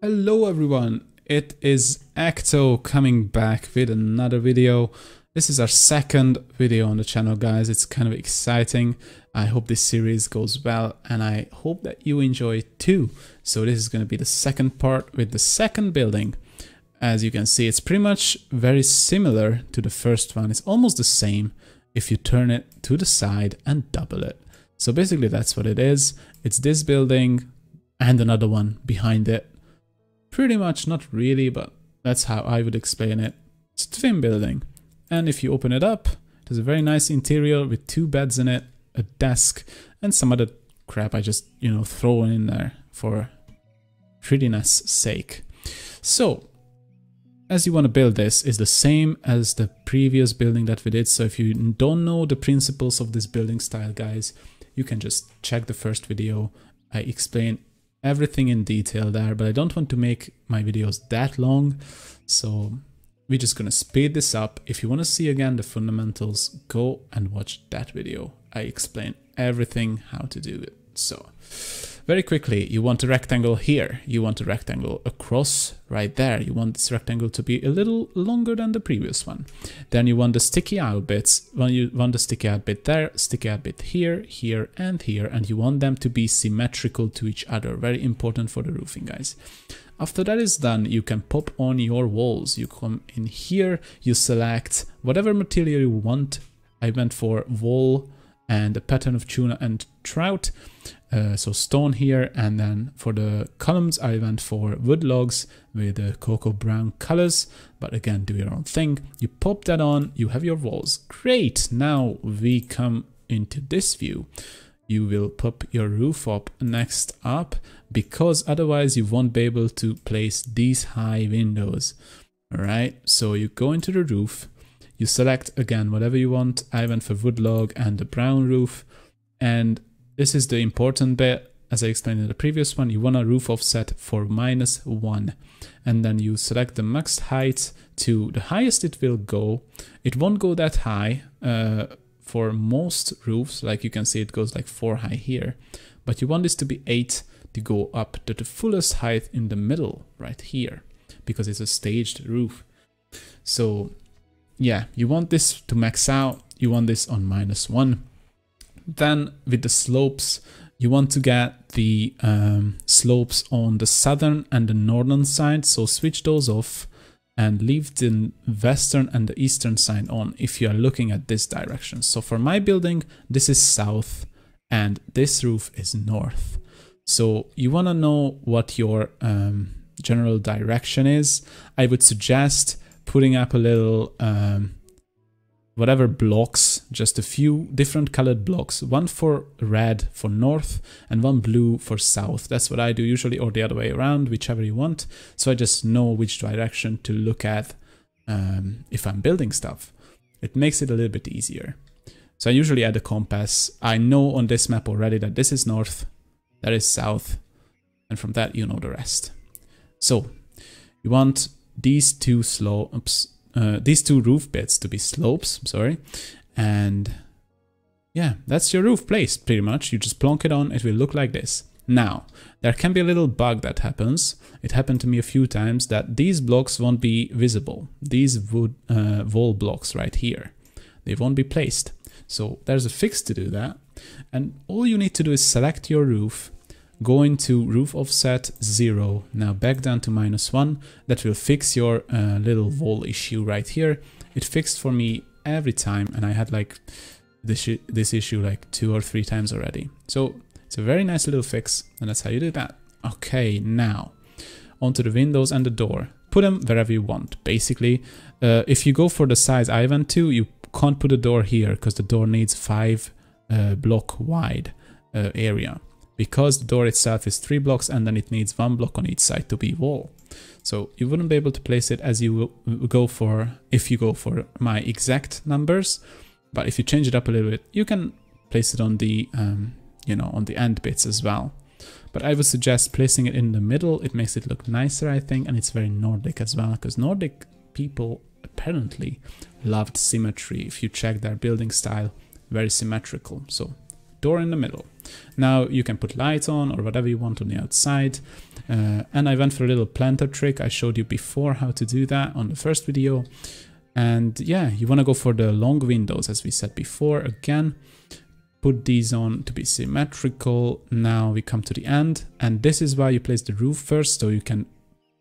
Hello everyone, it is echtooo coming back with another video. This is our second video on the channel, guys. It's kind of exciting. I hope this series goes well and I hope that you enjoy it too. So this is going to be the second part with the second building. As you can see, it's pretty much very similar to the first one. It's almost the same if you turn it to the side and double it. So basically that's what it is. It's this building and another one behind it. Pretty much, not really, but that's how I would explain it. It's a twin building. And if you open it up, it has a very nice interior with 2 beds in it, a desk, and some other crap I just, throw in there for prettiness sake. So, as you want to build this is the same as the previous building that we did. So if you don't know the principles of this building style, guys, you can just check the first video. I explain everything in detail there, but I don't want to make my videos that long, so we're just gonna speed this up. If you want to see again the fundamentals, go and watch that video. I explain everything how to do it. So very quickly, you want a rectangle here, you want a rectangle across right there, you want this rectangle to be a little longer than the previous one. Then you want the sticky out bits, you want the sticky out bit there, sticky out bit here, here and here, and you want them to be symmetrical to each other. Very important for the roofing, guys. After that is done, you can pop on your walls. You come in here, you select whatever material you want. I went for wool and a pattern of tuna and trout. So stone here, and then for the columns I went for wood logs with the cocoa brown colors, but again, do your own thing. You pop that on, you have your walls. Great, now we come into this view. You will pop your roof up next up, because otherwise you won't be able to place these high windows. Alright, so you go into the roof, you select again whatever you want. I went for wood log and the brown roof, and this is the important bit. As I explained in the previous one, you want a roof offset for -1, and then you select the max height to the highest it will go. It won't go that high for most roofs, like you can see it goes like 4 high here, but you want this to be 8 to go up to the fullest height in the middle right here, because it's a staged roof. So yeah, you want this to max out, you want this on -1. Then with the slopes, you want to get the slopes on the southern and the northern side, so switch those off and leave the western and the eastern side on if you are looking at this direction. So for my building, this is south and this roof is north. So you want to know what your general direction is. I would suggest putting up a little whatever blocks, just a few different colored blocks, one for red for north and one blue for south. That's what I do usually, or the other way around, whichever you want. So I just know which direction to look at if I'm building stuff. It makes it a little bit easier. So I usually add a compass. I know on this map already that this is north, that is south, and from that you know the rest. So you want these two these two roof bits to be slopes, and yeah, that's your roof placed pretty much. You just plonk it on, it will look like this. Now, there can be a little bug that happens. It happened to me a few times that these blocks won't be visible. These wood wall blocks right here, they won't be placed. So there's a fix to do that, and all you need to do is select your roof, go into roof offset 0, now back down to -1. That will fix your little wall issue right here. It fixed for me every time, and I had like this issue like 2 or 3 times already. So it's a very nice little fix, and that's how you do that. Okay, now onto the windows and the door. Put them wherever you want. Basically, if you go for the size I went to, you can't put a door here because the door needs 5 block wide area, because the door itself is 3 blocks and then it needs 1 block on each side to be wall. So you wouldn't be able to place it as you go for, if you go for my exact numbers, but if you change it up a little bit, you can place it on the, on the end bits as well. But I would suggest placing it in the middle. It makes it look nicer, I think, and it's very Nordic as well, because Nordic people apparently loved symmetry. If you check their building style, very symmetrical. So door in the middle. Now you can put lights on or whatever you want on the outside. And I went for a little planter trick. I showed you before how to do that on the first video. And yeah, you want to go for the long windows as we said before. Again, put these on to be symmetrical. Now we come to the end, and this is why you place the roof first, so you can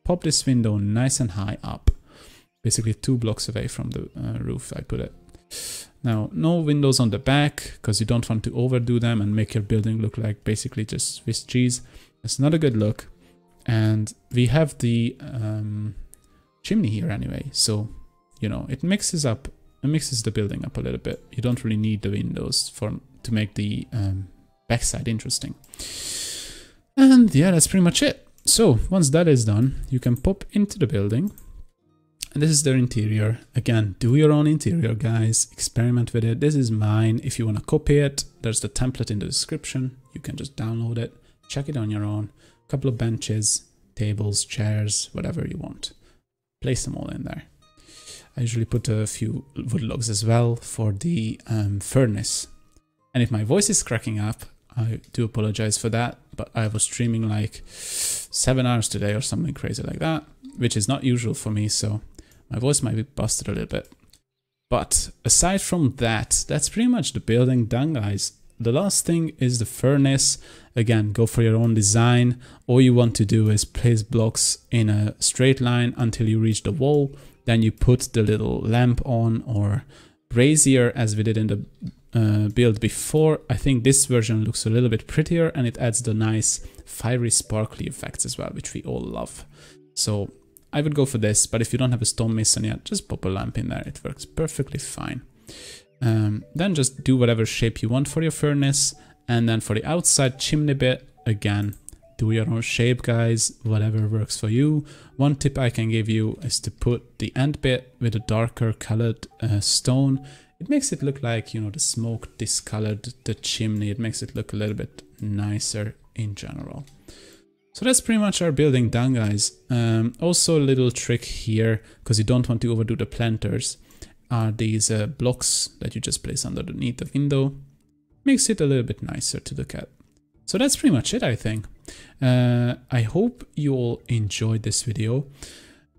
pop this window nice and high up. Basically 2 blocks away from the roof, I put it. Now, no windows on the back, because you don't want to overdo them and make your building look like basically just Swiss cheese. It's not a good look. And we have the chimney here anyway, so, you know, it mixes the building up a little bit. You don't really need the windows to make the backside interesting. And yeah, that's pretty much it. So once that is done, you can pop into the building. And this is their interior. Again, do your own interior, guys. Experiment with it. This is mine. If you want to copy it, there's the template in the description. You can just download it, check it on your own. A couple of benches, tables, chairs, whatever you want. Place them all in there. I usually put a few wood logs as well for the furnace. And if my voice is cracking up, I do apologize for that, but I was streaming like 7 hours today or something crazy like that, which is not usual for me, so my voice might be busted a little bit. But aside from that, that's pretty much the building done, guys. The last thing is the furnace. Again, go for your own design. All you want to do is place blocks in a straight line until you reach the wall. Then you put the little lamp on, or brazier as we did in the build before. I think this version looks a little bit prettier, and it adds the nice fiery sparkly effects as well, which we all love. So I would go for this, but if you don't have a stonemason yet, just pop a lamp in there. It works perfectly fine. Then just do whatever shape you want for your furnace, and then for the outside chimney bit, again, do your own shape, guys, whatever works for you. One tip I can give you is to put the end bit with a darker colored stone. It makes it look like, you know, the smoke discolored the chimney. It makes it look a little bit nicer in general. So that's pretty much our building done, guys. Also a little trick here, because you don't want to overdo the planters, are these blocks that you just place underneath the window. Makes it a little bit nicer to look at. So that's pretty much it, I think. I hope you all enjoyed this video.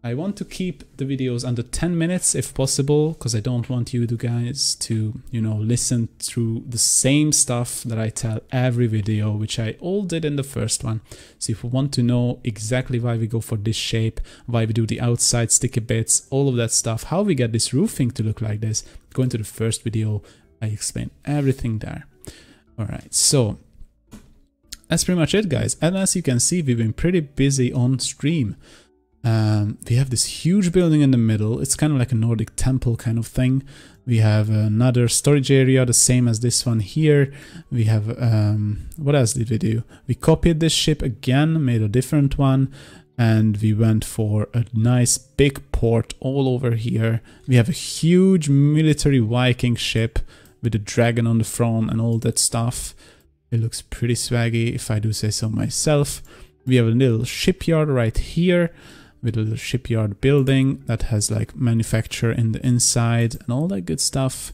I want to keep the videos under 10 minutes if possible, because I don't want you guys to, you know, listen through the same stuff that I tell every video, which I all did in the first one. So if you want to know exactly why we go for this shape, why we do the outside sticky bits, all of that stuff, how we get this roofing to look like this, go into the first video. I explain everything there. All right, so that's pretty much it, guys. And as you can see, we've been pretty busy on stream. We have this huge building in the middle. It's kind of like a Nordic temple kind of thing. We have another storage area, the same as this one here. We have, what else did we do? We copied this ship again, made a different one, and we went for a nice big port all over here. We have a huge military Viking ship with a dragon on the front and all that stuff. It looks pretty swaggy, if I do say so myself. We have a little shipyard right here, with a little shipyard building that has like manufacture in the inside and all that good stuff.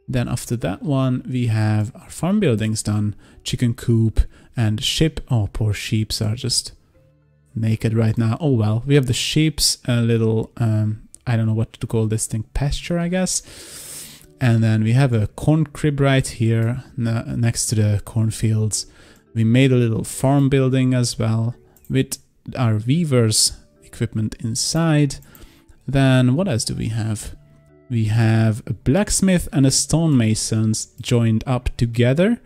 Then after that one, we have our farm buildings done, chicken coop and ship. Oh, poor sheeps are just naked right now. Oh well, we have the sheeps, a little, I don't know what to call this thing, pasture, I guess. And then we have a corn crib right here next to the cornfields. We made a little farm building as well with our weavers equipment inside. Then what else do we have? We have a blacksmith and a stonemasons joined up together.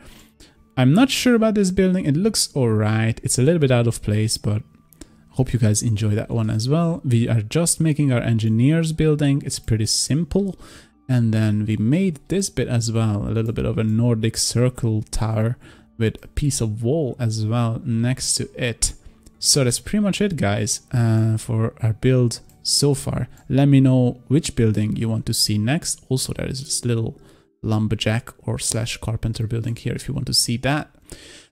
I'm not sure about this building. It looks alright. It's a little bit out of place, but I hope you guys enjoy that one as well. We are just making our engineers building. It's pretty simple. And then we made this bit as well, a little bit of a Nordic circle tower with a piece of wall as well next to it. So that's pretty much it, guys, for our build so far. Let me know which building you want to see next. Also, there is this little lumberjack or / carpenter building here if you want to see that.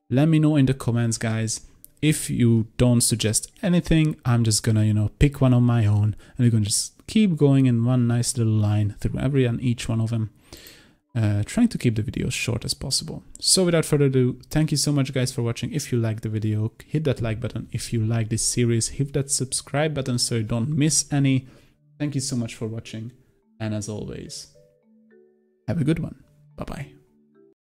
Let me know in the comments, guys. If you don't suggest anything, I'm just gonna, you know, pick one on my own, and we're gonna just keep going in one nice little line through every and each one of them. trying to keep the videos short as possible. So without further ado, thank you so much guys for watching. If you liked the video, hit that like button. If you like this series, hit that subscribe button so you don't miss any. Thank you so much for watching, and as always, have a good one. Bye bye.